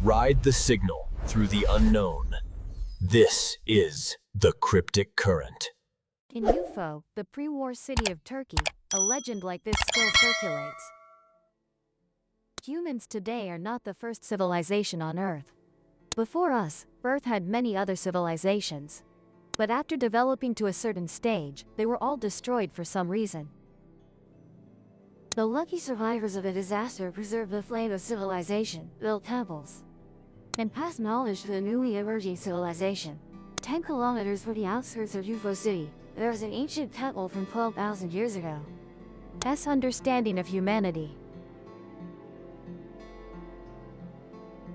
Ride the signal through the unknown. This is the cryptic current. In UFO, the pre-war city of Turkey, a legend like this still circulates. Humans today are not the first civilization on Earth. Before us, Earth had many other civilizations. But after developing to a certain stage, they were all destroyed for some reason. The lucky survivors of the disaster preserved the flame of civilization, built temples, and passed knowledge to the newly emerging civilization. 10 kilometers from the outskirts of UFO City, there is an ancient temple from 12,000 years ago. Understanding of humanity,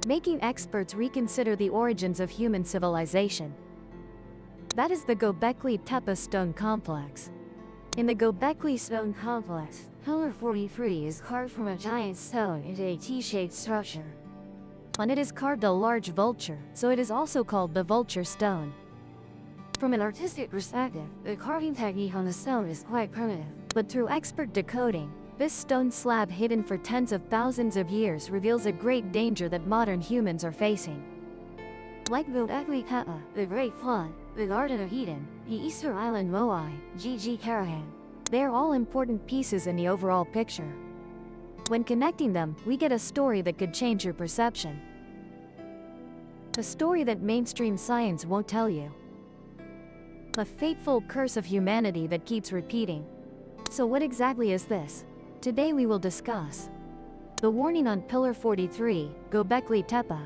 making experts reconsider the origins of human civilization. That is the Göbekli Tepe stone complex. In the Göbekli stone complex, Pillar 43 is carved from a giant stone into a T-shaped structure. On it is carved a large vulture, so it is also called the vulture stone. From an artistic perspective, the carving technique on the stone is quite primitive, but through expert decoding, this stone slab hidden for tens of thousands of years reveals a great danger that modern humans are facing. Like Göbekli Tepe, the Great Flood, the Garden of Eden, the Easter Island Moai, Gigi Karahan, they are all important pieces in the overall picture. When connecting them, we get a story that could change your perception. A story that mainstream science won't tell you. A fateful curse of humanity that keeps repeating. So what exactly is this? Today we will discuss the warning on Pillar 43, Göbekli Tepe.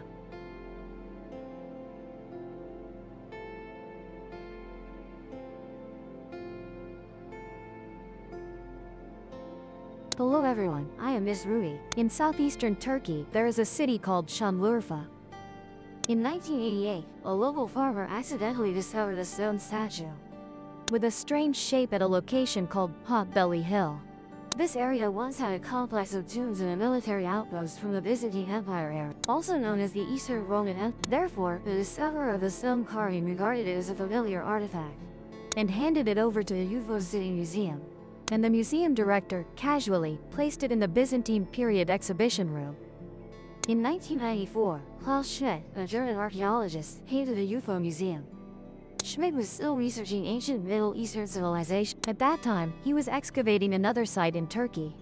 Hello everyone, I am Miss Ruby. In southeastern Turkey, there is a city called Şanlıurfa. In 1988, a local farmer accidentally discovered a stone statue with a strange shape at a location called Potbelly Hill. This area once had a complex of tombs and a military outpost from the Byzantine Empire era, also known as the Eastern Roman Empire. Therefore, the discoverer of the stone carving regarded it as a familiar artifact and handed it over to the UFO City Museum. And the museum director, casually, placed it in the Byzantine period exhibition room. In 1994, Klaus Schmidt, a German archaeologist, came to the UFO museum. Schmidt was still researching ancient Middle Eastern civilization. At that time, he was excavating another site in Turkey.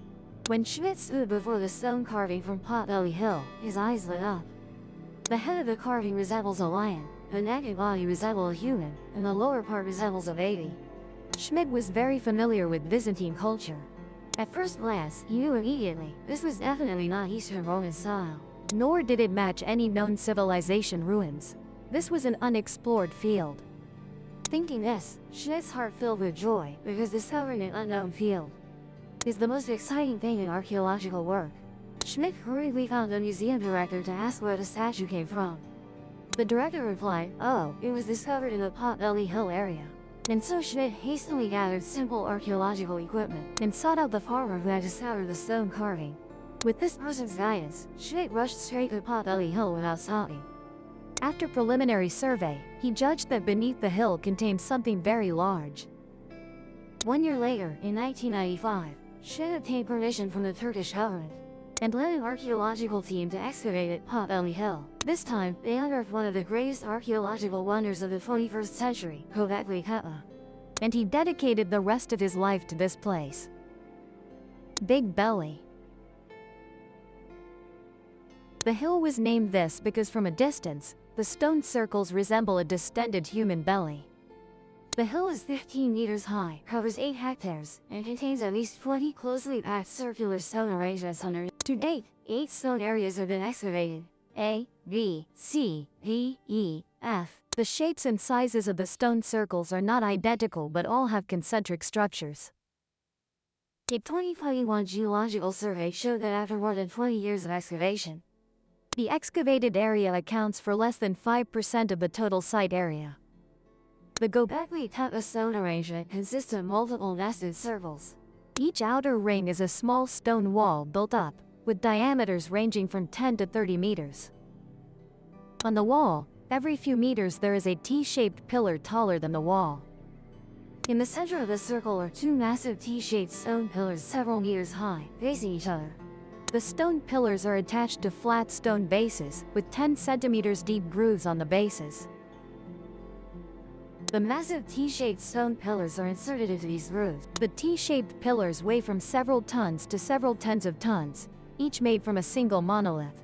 When Schmidt stood before the stone carving from Potbelly Hill, his eyes lit up. The head of the carving resembles a lion, the neck and body resemble a human, and the lower part resembles a baby. Schmidt was very familiar with Byzantine culture. At first glance, he knew immediately, this was definitely not Eastern Roman style. Nor did it match any known civilization ruins. This was an unexplored field. Thinking this, Schmidt's heart filled with joy, because discovering an unknown field is the most exciting thing in archaeological work. Schmidt hurriedly found the museum director to ask where the statue came from. The director replied, "Oh, it was discovered in the Potbelly Hill area." And so Schmidt hastily gathered simple archaeological equipment and sought out the farmer who had discovered the stone carving. With this person's guidance, Schmidt rushed straight to Potbelly Hill without stopping. After preliminary survey, he judged that beneath the hill contained something very large. 1 year later, in 1995, Schmidt obtained permission from the Turkish government and led an archaeological team to excavate at Potbelly Hill. This time, they unearthed one of the greatest archaeological wonders of the 21st century, Göbekli Tepe. And he dedicated the rest of his life to this place. Big Belly. The hill was named this because from a distance, the stone circles resemble a distended human belly. The hill is 15 meters high, covers 8 hectares, and contains at least 20 closely packed circular stone arrangements under. To date, 8 stone areas have been excavated. A, B, C, D, E, F. The shapes and sizes of the stone circles are not identical but all have concentric structures. A 2021 geological survey showed that after more than 20 years of excavation, the excavated area accounts for less than 5% of the total site area. The Göbekli Tepe stone arrangement consists of multiple nested circles. Each outer ring is a small stone wall built up, with diameters ranging from 10 to 30 meters. On the wall, every few meters there is a T-shaped pillar taller than the wall. In the center of the circle are 2 massive T-shaped stone pillars several meters high, facing each other. The stone pillars are attached to flat stone bases, with 10 centimeters deep grooves on the bases. The massive T-shaped stone pillars are inserted into these grooves. The T-shaped pillars weigh from several tons to several tens of tons, each made from a single monolith.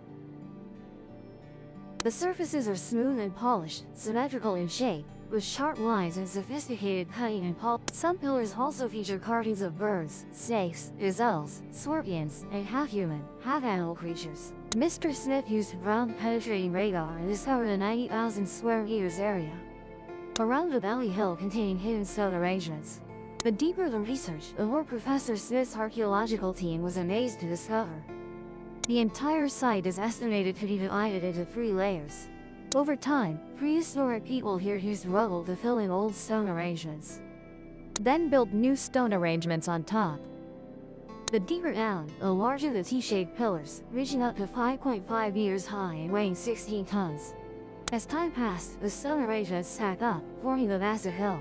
The surfaces are smooth and polished, symmetrical in shape, with sharp lines and sophisticated cutting and polish. Some pillars also feature carvings of birds, snakes, gazelles, scorpions, and half-human, half-animal creatures. Mr. Smith used ground-penetrating radar and discovered a 90,000 square meters area around the valley hill containing hidden stone arrangements. The deeper the research, the more Professor Smith's archaeological team was amazed to discover. The entire site is estimated to be divided into 3 layers. Over time, prehistoric people here used rubble to fill in old stone arrangements, then built new stone arrangements on top. The deeper down, the larger the T-shaped pillars, reaching up to 5.5 meters high and weighing 16 tons. As time passed, the stone arrangements stacked up, forming the massive hill.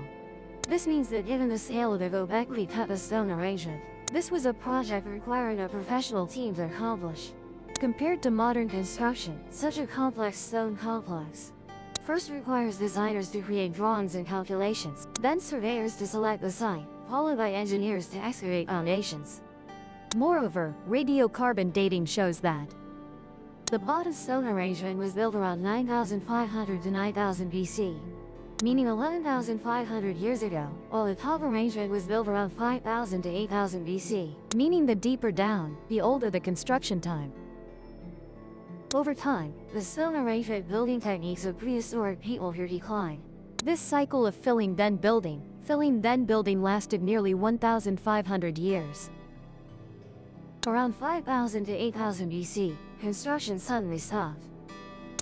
This means that given the scale of the Göbekli Tepe stone arrangement, this was a project requiring a professional team to accomplish. Compared to modern construction, such a complex stone complex first requires designers to create drawings and calculations, then surveyors to select the site, followed by engineers to excavate foundations. Moreover, radiocarbon dating shows that the bottom stone arrangement was built around 9,500 to 9,000 BC, meaning 11,500 years ago, while the top arrangement was built around 5,000 to 8,000 BC, meaning the deeper down, the older the construction time. Over time, the stone arrangement building techniques of prehistoric people here declined. This cycle of filling then building lasted nearly 1,500 years. Around 5,000 to 8,000 BC, construction suddenly stopped.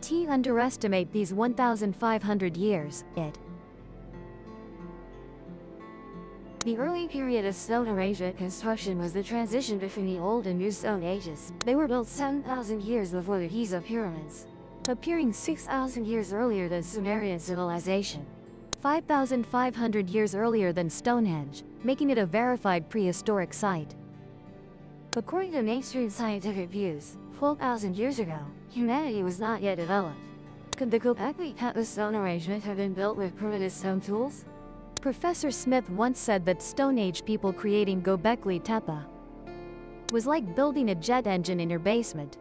To underestimate these 1,500 years, the early period of stone arrangement construction was the transition between the Old and New Stone Ages. They were built 7,000 years before the Giza pyramids, appearing 6,000 years earlier than Sumerian civilization, 5,500 years earlier than Stonehenge, making it a verified prehistoric site. According to mainstream scientific views, 12,000 years ago, humanity was not yet developed. Could the Göbekli Tepe stone arrangement have been built with primitive stone tools? Professor Smith once said that Stone Age people creating Göbekli Tepe was like building a jet engine in your basement.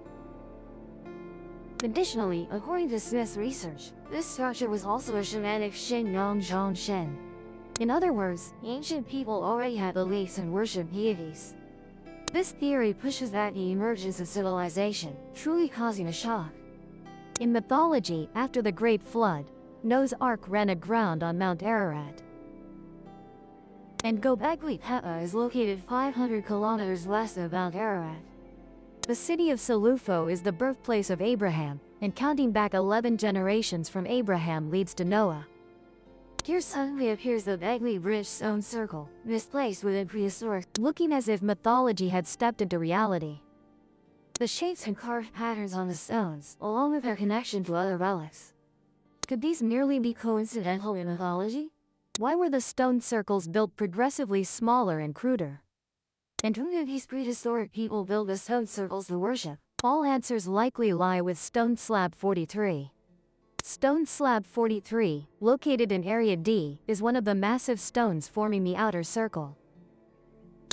Additionally, according to Smith's research, this structure was also a shamanic Shin Yang Zhang Shen. In other words, ancient people already had beliefs and worshiped deities. This theory pushes back the emergence of civilization, truly causing a shock. In mythology, after the Great Flood, Noah's Ark ran aground on Mount Ararat. And Göbekli Tepe is located 500 kilometers west of Mount Ararat. The city of Selufo is the birthplace of Abraham, and counting back 11 generations from Abraham leads to Noah. Here suddenly appears the Göbekli Bridge stone circle, misplaced within prehistoric, looking as if mythology had stepped into reality. The shapes and carved patterns on the stones, along with their connection to other relics. Could these merely be coincidental in mythology? Why were the stone circles built progressively smaller and cruder? And who did these prehistoric people build the stone circles to worship? All answers likely lie with Stone Slab 43. Stone Slab 43, located in Area D, is one of the massive stones forming the outer circle.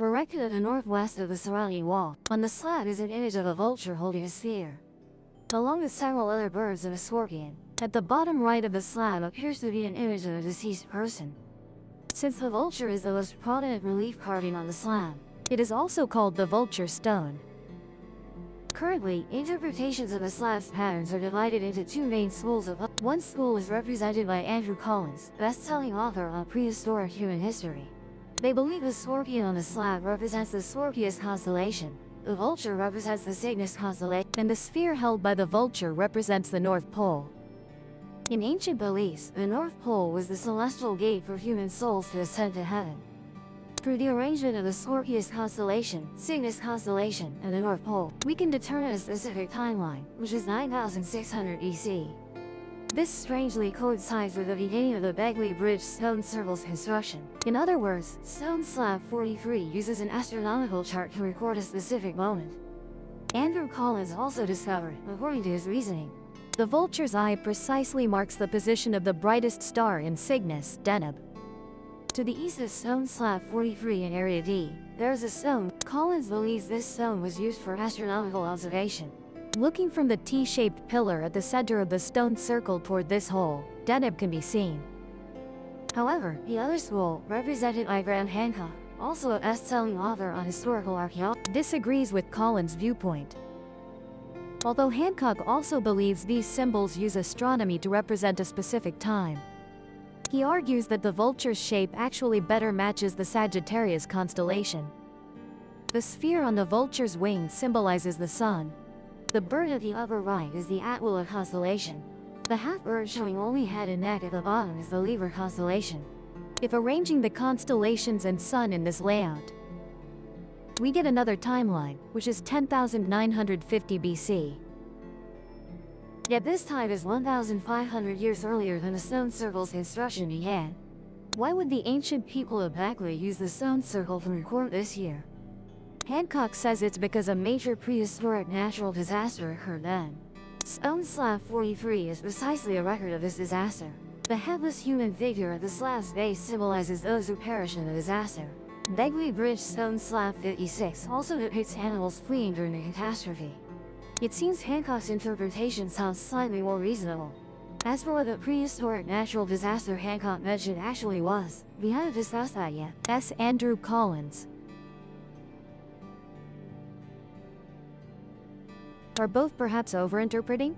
Erected at the northwest of the surrounding wall, on the slab is an image of a vulture holding a spear, along with several other birds and a scorpion. At the bottom right of the slab appears to be an image of a deceased person. Since the vulture is the most prominent relief carving on the slab, it is also called the vulture stone. Currently, interpretations of the slab's patterns are divided into 2 main schools of thought. One school is represented by Andrew Collins, best-selling author on prehistoric human history. They believe the scorpion on the slab represents the Scorpius constellation, the vulture represents the Cygnus constellation, and the sphere held by the vulture represents the North Pole. In ancient beliefs, the North Pole was the celestial gate for human souls to ascend to heaven. Through the arrangement of the Scorpius constellation, Cygnus constellation, and the North Pole, we can determine a specific timeline, which is 9,600 BC. This strangely coincides with the beginning of the Göbekli Bridge stone circle's construction. In other words, Stone Slab 43 uses an astronomical chart to record a specific moment. Andrew Collins also discovered, according to his reasoning, the vulture's eye precisely marks the position of the brightest star in Cygnus, Deneb. To the east of stone slab 43 in Area D, there is a stone. Collins believes this stone was used for astronomical observation. Looking from the T-shaped pillar at the center of the stone circle toward this hole, Deneb can be seen. However, the other school, represented by Graham Hancock, also a best-selling author on historical archaeology, disagrees with Collins' viewpoint. Although Hancock also believes these symbols use astronomy to represent a specific time. He argues that the vulture's shape actually better matches the Sagittarius constellation. The sphere on the vulture's wing symbolizes the sun. The bird at the upper right is the Atwila constellation. The half-bird showing only head and neck at the bottom is the Libra constellation. If arranging the constellations and sun in this layout, we get another timeline, which is 10,950 BC. Yet this time is 1,500 years earlier than the stone circle's construction began. Why would the ancient people of Bakri use the stone circle to record this year? Hancock says it's because a major prehistoric natural disaster occurred then. Stone slab 43 is precisely a record of this disaster. The headless human figure at the slab's base symbolizes those who perished in the disaster. Begley Bridge stone slab 56 also depicts animals fleeing during the catastrophe. It seems Hancock's interpretation sounds slightly more reasonable. As for what the prehistoric natural disaster Hancock mentioned actually was, we haven't discussed that yet. S. Andrew Collins. Are both perhaps overinterpreting?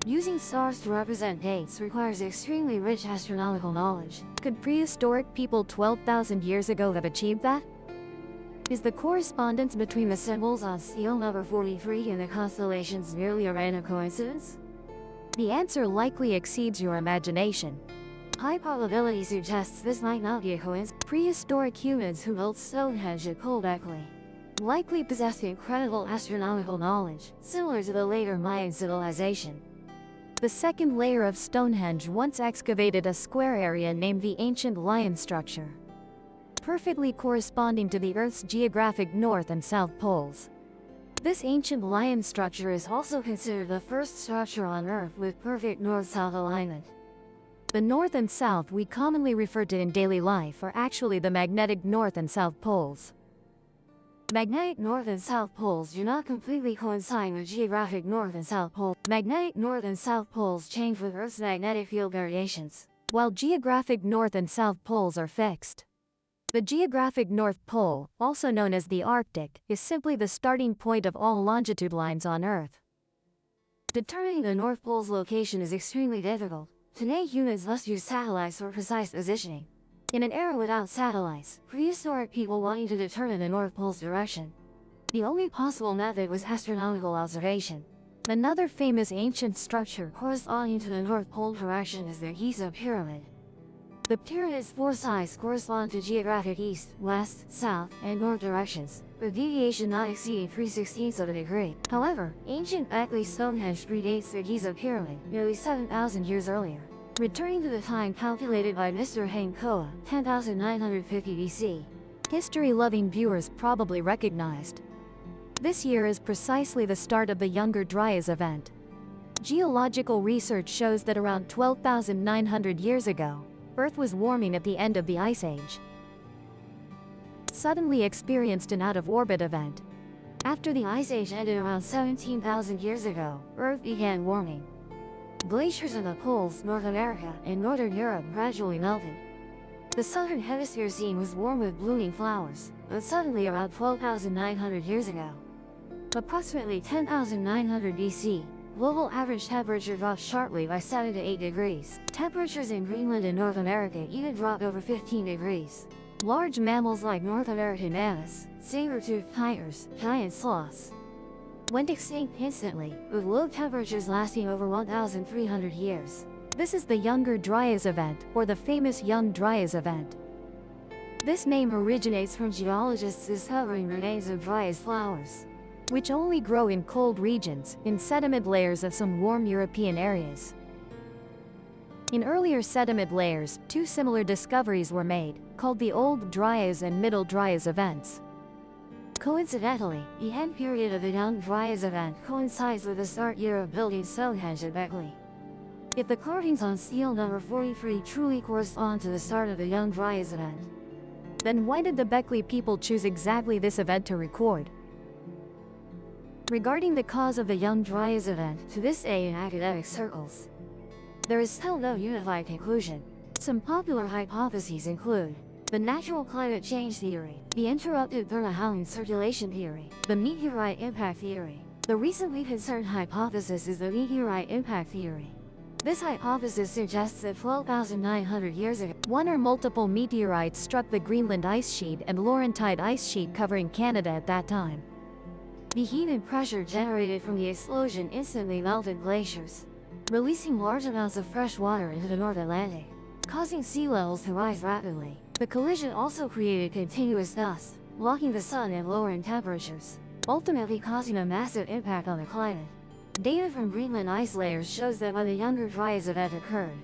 Using stars to represent dates requires extremely rich astronomical knowledge. Could prehistoric people 12,000 years ago have achieved that? Is the correspondence between the symbols on seal number 43 and the constellations merely a random coincidence? The answer likely exceeds your imagination. High probability suggests this might not be a coincidence. Prehistoric humans who built Stonehenge at Göbekli likely possessed incredible astronomical knowledge, similar to the later Mayan civilization. The second layer of Stonehenge once excavated a square area named the Ancient Lion Structure, perfectly corresponding to the Earth's geographic north and south poles. This ancient lion structure is also considered the first structure on Earth with perfect north-south alignment. The north and south we commonly refer to in daily life are actually the magnetic north and south poles. Magnetic north and south poles do not completely coincide with geographic north and south poles. Magnetic north and south poles change with Earth's magnetic field variations, while geographic north and south poles are fixed. The geographic North Pole, also known as the Arctic, is simply the starting point of all longitude lines on Earth. Determining the North Pole's location is extremely difficult. Today humans must use satellites for precise positioning. In an era without satellites, prehistoric people wanting to determine the North Pole's direction, the only possible method was astronomical observation. Another famous ancient structure corresponding to the North Pole direction is the Giza Pyramid. The pyramid's four sides correspond to geographic east, west, south, and north directions, with deviation not exceeding 3/16 of a degree. However, ancient Bakri Stonehenge predates the Giza Pyramid, nearly 7,000 years earlier. Returning to the time calculated by Mr. Hancock, 10,950 BC, history-loving viewers probably recognized. This year is precisely the start of the Younger Dryas event. Geological research shows that around 12,900 years ago, Earth was warming at the end of the Ice Age. Suddenly experienced an out-of-orbit event. After the Ice Age ended around 17,000 years ago, Earth began warming. Glaciers in the poles, North America, and Northern Europe gradually melted. The southern hemisphere scene was warm with blooming flowers, but suddenly around 12,900 years ago, approximately 10,900 BC, global average temperature dropped sharply by 7 to 8 degrees. Temperatures in Greenland and North America even dropped over 15 degrees. Large mammals like North American mammoths, saber-toothed tigers, giant sloths, went extinct instantly, with low temperatures lasting over 1,300 years. This is the Younger Dryas event, or the famous Young Dryas event. This name originates from geologists discovering remains of Dryas flowers, which only grow in cold regions, in sediment layers of some warm European areas. In earlier sediment layers, two similar discoveries were made, called the Old Dryas and Middle Dryas events. Coincidentally, the end period of the Young Dryas event coincides with the start year of building Stonehenge at Beckley. If the carvings on stele number 43 truly correspond to the start of the Young Dryas event, then why did the Beckley people choose exactly this event to record? Regarding the cause of the Young Dryas event, to this day in academic circles, there is still no unified conclusion. Some popular hypotheses include the natural climate change theory, the interrupted thermohaline circulation theory, the meteorite impact theory. The recently concerned hypothesis is the meteorite impact theory. This hypothesis suggests that 12,900 years ago, one or multiple meteorites struck the Greenland ice sheet and Laurentide ice sheet covering Canada at that time. The heat and pressure generated from the explosion instantly melted glaciers, releasing large amounts of fresh water into the North Atlantic, causing sea levels to rise rapidly. The collision also created continuous dust, blocking the sun and lowering temperatures, ultimately causing a massive impact on the climate. Data from Greenland ice layers shows that when the Younger Dryas event occurred,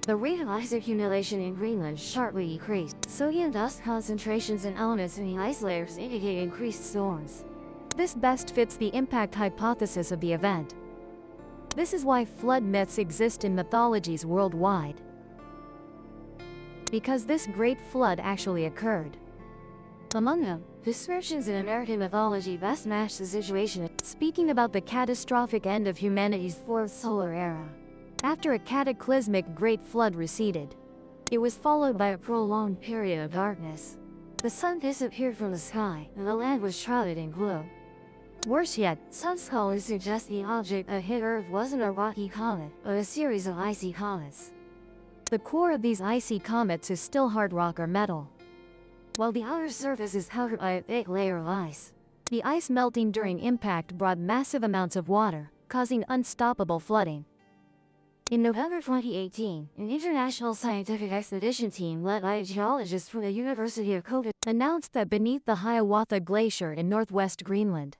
the rate of ice accumulation in Greenland sharply decreased. Sodium dust concentrations and elements in the ice layers indicate increased storms. This best fits the impact hypothesis of the event. This is why flood myths exist in mythologies worldwide, because this great flood actually occurred. Among them, descriptions in American mythology best match the situation, speaking about the catastrophic end of humanity's fourth solar era. After a cataclysmic great flood receded, it was followed by a prolonged period of darkness. The sun disappeared from the sky, and the land was shrouded in gloom. Worse yet, some scholars suggest the object that hit Earth wasn't a rocky comet, but a series of icy comets. The core of these icy comets is still hard rock or metal, while the outer surface is covered by a thick layer of ice. The ice melting during impact brought massive amounts of water, causing unstoppable flooding. In November 2018, an international scientific expedition team led by geologists from the University of Copenhagen announced that beneath the Hiawatha Glacier in northwest Greenland,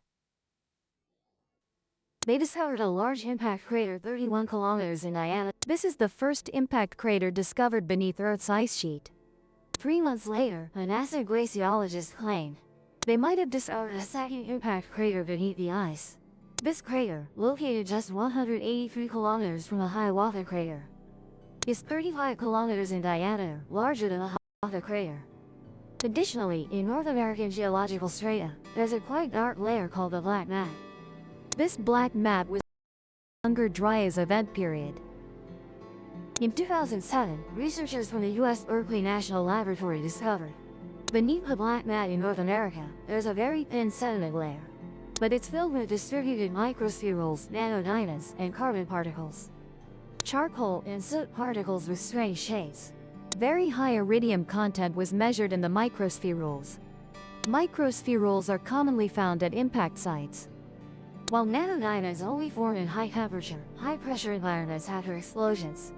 they discovered a large impact crater 31 kilometers in diameter. This is the first impact crater discovered beneath Earth's ice sheet. 3 months later, a NASA glaciologist claimed they might have discovered a second impact crater beneath the ice. This crater, located just 183 kilometers from the Hiawatha crater, is 35 kilometers in diameter, larger than the Hiawatha crater. Additionally, in North American geological strata, there's a quite dark layer called the black mat. This black mat was the Younger Dryas event period. In 2007, researchers from the U.S. Berkeley National Laboratory discovered, beneath the black mat in North America, there's a very thin sediment layer, but it's filled with distributed microspherules, nanodiamonds, and carbon particles, charcoal and soot particles with strange shapes. Very high iridium content was measured in the microspherules. Microspherules are commonly found at impact sites, while nanodiamonds only form in high-temperature, high-pressure environments after explosions.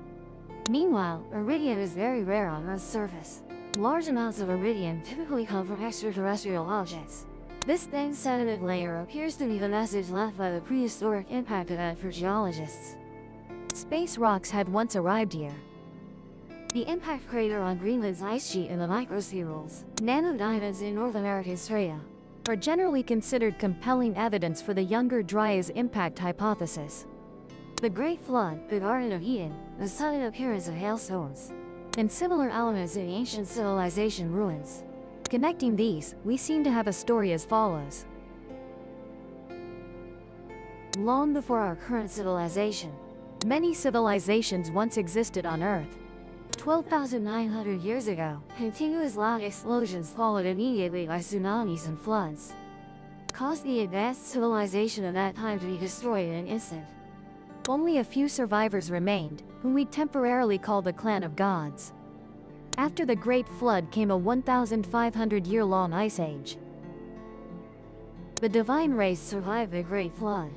Meanwhile, iridium is very rare on Earth's surface. Large amounts of iridium typically come from extraterrestrial objects. This thin sediment layer appears to be the message left by the prehistoric impact event for geologists. Space rocks had once arrived here. The impact crater on Greenland's ice sheet and the microspherules, nanodiamonds in North American strata, are generally considered compelling evidence for the Younger Dryas impact hypothesis. The Great Flood, the Garden of Eden, the sudden appearance of hailstones, and similar elements in ancient civilization ruins. Connecting these, we seem to have a story as follows. Long before our current civilization, many civilizations once existed on Earth. 12,900 years ago, continuous loud explosions followed immediately by tsunamis and floods caused the advanced civilization of that time to be destroyed in an instant. Only a few survivors remained, whom we temporarily call the Clan of Gods. After the Great Flood came a 1,500-year-long ice age. The divine race survived the Great Flood,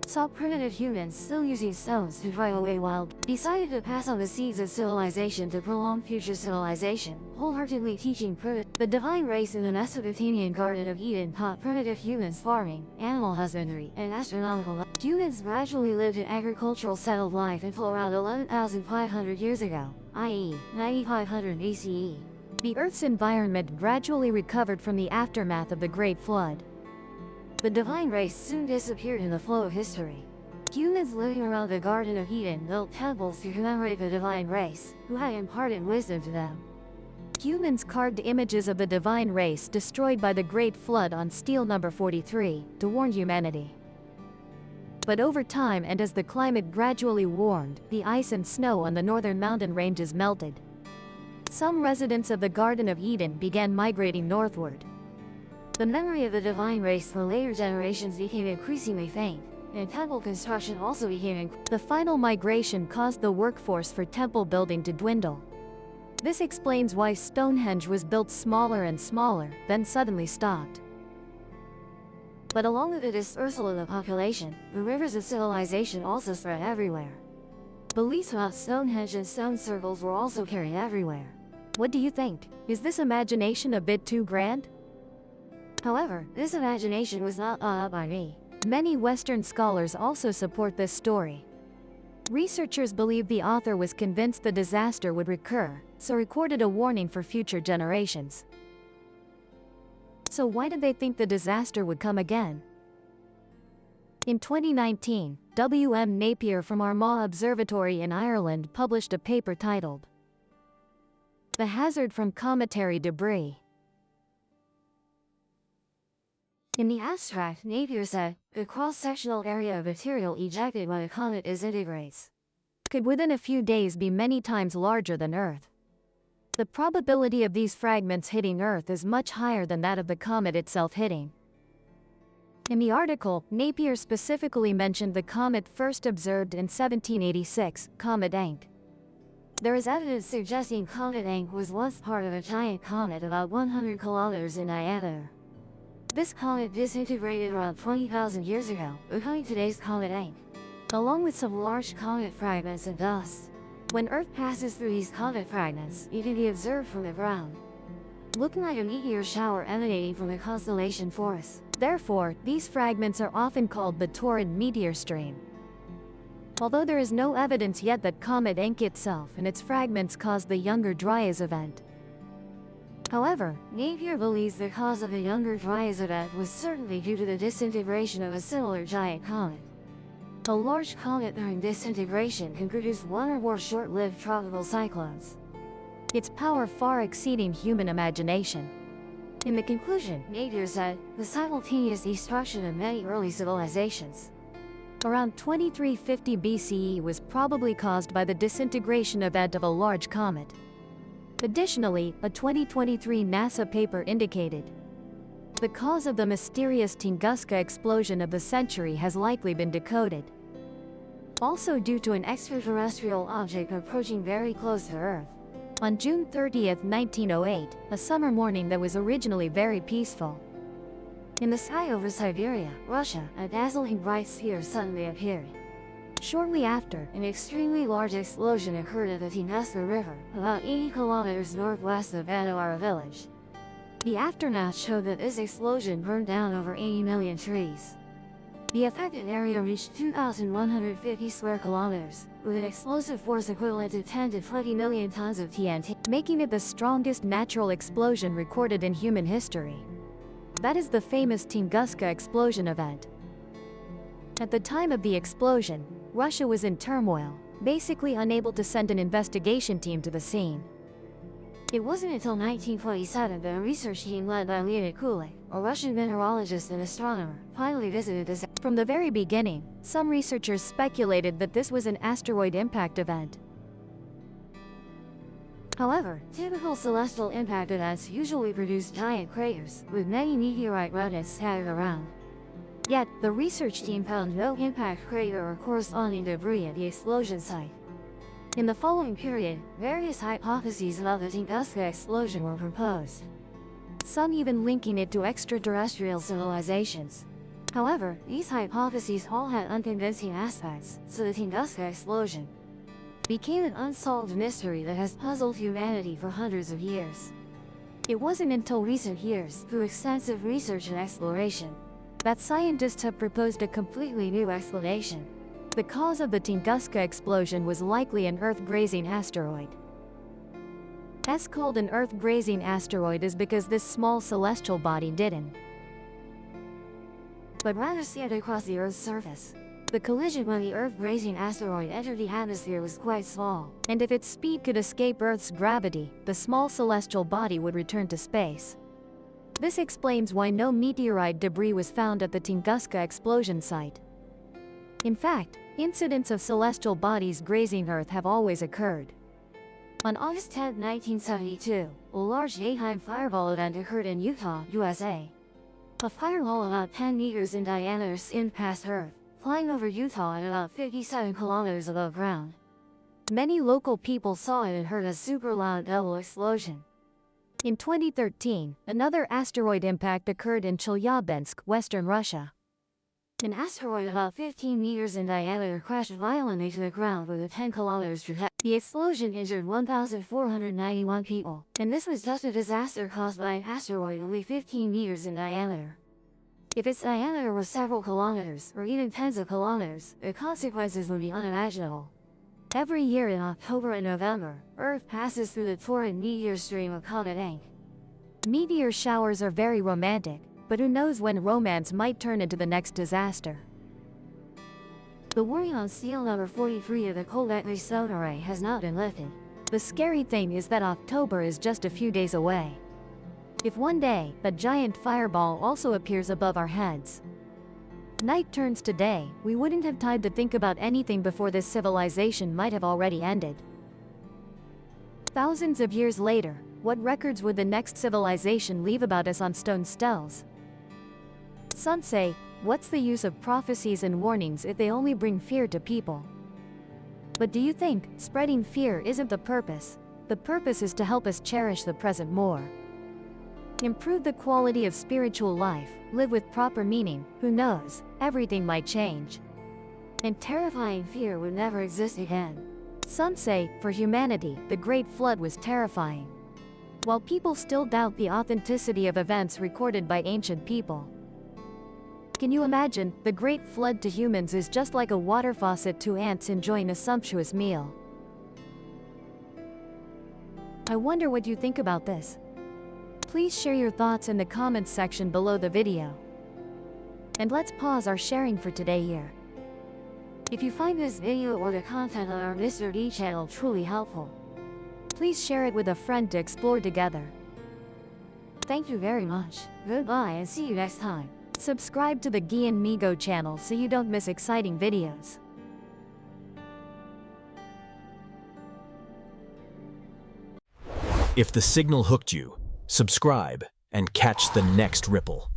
saw primitive humans still using stones to drive away wild, decided to pass on the seeds of civilization to prolong future civilization, wholeheartedly teaching the divine race in the Mesopotamian Garden of Eden taught primitive humans farming, animal husbandry, and astronomical knowledge. Humans gradually lived an agricultural settled life until around 11,500 years ago, i.e., 9500 BCE. The Earth's environment gradually recovered from the aftermath of the Great Flood. The divine race soon disappeared in the flow of history. Humans living around the Garden of Eden built temples to commemorate the divine race, who had imparted wisdom to them. Humans carved images of the divine race destroyed by the Great Flood on stele number 43 to warn humanity. But over time, and as the climate gradually warmed, the ice and snow on the northern mountain ranges melted. Some residents of the Garden of Eden began migrating northward. The memory of the divine race for later generations became increasingly faint, and temple construction also became The final migration caused the workforce for temple building to dwindle. This explains why Stonehenge was built smaller and smaller, then suddenly stopped. But along with the dispersal of the population, the rivers of civilization also spread everywhere. Beliefs about Stonehenge and stone circles were also carried everywhere. What do you think? Is this imagination a bit too grand? However, this imagination was not thought up by me. Many Western scholars also support this story. Researchers believe the author was convinced the disaster would recur, so recorded a warning for future generations. So why did they think the disaster would come again? In 2019, W.M. Napier from Armagh Observatory in Ireland published a paper titled "The Hazard from Cometary Debris." In the abstract, Napier said, the cross-sectional area of material ejected by a comet disintegrates. Could within a few days be many times larger than Earth. The probability of these fragments hitting Earth is much higher than that of the comet itself hitting. In the article, Napier specifically mentioned the comet first observed in 1786, Comet Encke. There is evidence suggesting Comet Encke was once part of a giant comet about 100 kilometers in diameter. This comet disintegrated around 20,000 years ago, becoming today's Comet Encke, along with some large comet fragments and dust. When Earth passes through these comet fragments, it can be observed from the ground, looking like a meteor shower emanating from the constellation Forest. Therefore, these fragments are often called the Taurid meteor stream. Although there is no evidence yet that Comet Encke itself and its fragments caused the Younger Dryas event. However, Napier believes the cause of the Younger Dryas event was certainly due to the disintegration of a similar giant comet. A large comet during disintegration can produce one or more short-lived tropical cyclones, its power far exceeding human imagination. In the conclusion, Napier said, the simultaneous destruction of many early civilizations around 2350 BCE was probably caused by the disintegration event of a large comet. Additionally, a 2023 NASA paper indicated the cause of the mysterious Tunguska explosion of the century has likely been decoded, also due to an extraterrestrial object approaching very close to Earth. On June 30, 1908, a summer morning that was originally very peaceful. In the sky over Siberia, Russia, a dazzling bright sphere suddenly appeared. Shortly after, an extremely large explosion occurred at the Tunguska River, about 80 kilometers northwest of Adowara village. The aftermath showed that this explosion burned down over 80 million trees. The affected area reached 2,150 square kilometers, with an explosive force equivalent to 10 to 20 million tons of TNT, making it the strongest natural explosion recorded in human history. That is the famous Tunguska explosion event. At the time of the explosion, Russia was in turmoil, basically unable to send an investigation team to the scene. It wasn't until 1927 that a research team led by Leonid Kulik, a Russian mineralogist and astronomer, finally visited this. From the very beginning, some researchers speculated that this was an asteroid impact event. However, typical celestial impact events usually produce giant craters, with many meteorite remnants scattered around. Yet, the research team found no impact crater or corresponding debris at the explosion site. In the following period, various hypotheses about the Tunguska explosion were proposed, some even linking it to extraterrestrial civilizations. However, these hypotheses all had unconvincing aspects, so the Tunguska explosion became an unsolved mystery that has puzzled humanity for hundreds of years. It wasn't until recent years, through extensive research and exploration, that scientists have proposed a completely new explanation. The cause of the Tunguska explosion was likely an Earth-grazing asteroid. It's called an Earth-grazing asteroid is because this small celestial body didn't, but rather skid across the Earth's surface. The collision when the Earth-grazing asteroid entered the atmosphere was quite small, and if its speed could escape Earth's gravity, the small celestial body would return to space. This explains why no meteorite debris was found at the Tunguska explosion site. In fact, incidents of celestial bodies grazing Earth have always occurred. On August 10, 1972, a large daytime fireball event occurred in Utah, USA. A fireball about 10 meters in diameter skimmed past Earth, flying over Utah at about 57 kilometers above ground. Many local people saw it and heard a super loud double explosion. In 2013, another asteroid impact occurred in Chelyabinsk, western Russia. An asteroid about 15 meters in diameter crashed violently to the ground with a 10 kilometers trajectory. The explosion injured 1,491 people, and this was just a disaster caused by an asteroid only 15 meters in diameter. If its diameter was several kilometers, or even tens of kilometers, the consequences would be unimaginable. Every year in October and November, Earth passes through the torrent meteor stream of Comet Inc. Meteor showers are very romantic, but who knows when romance might turn into the next disaster. The warning on seal number 43 of the Comet sonar array has not been lifted. The scary thing is that October is just a few days away. If one day, a giant fireball also appears above our heads, night turns to day, we wouldn't have time to think about anything before this civilization might have already ended. Thousands of years later, what records would the next civilization leave about us on stone stels? Some say, what's the use of prophecies and warnings if they only bring fear to people? But do you think spreading fear isn't the purpose? The purpose is to help us cherish the present more. Improve the quality of spiritual life, live with proper meaning, who knows, everything might change. And terrifying fear would never exist again. Some say, for humanity, the Great Flood was terrifying. While people still doubt the authenticity of events recorded by ancient people. Can you imagine, the Great Flood to humans is just like a water faucet to ants enjoying a sumptuous meal. I wonder what you think about this. Please share your thoughts in the comments section below the video. And let's pause our sharing for today here. If you find this video or the content on our Mr. D channel truly helpful, please share it with a friend to explore together. Thank you very much, goodbye and see you next time. Subscribe to the Gian Migo channel so you don't miss exciting videos. If the signal hooked you, subscribe and catch the next ripple.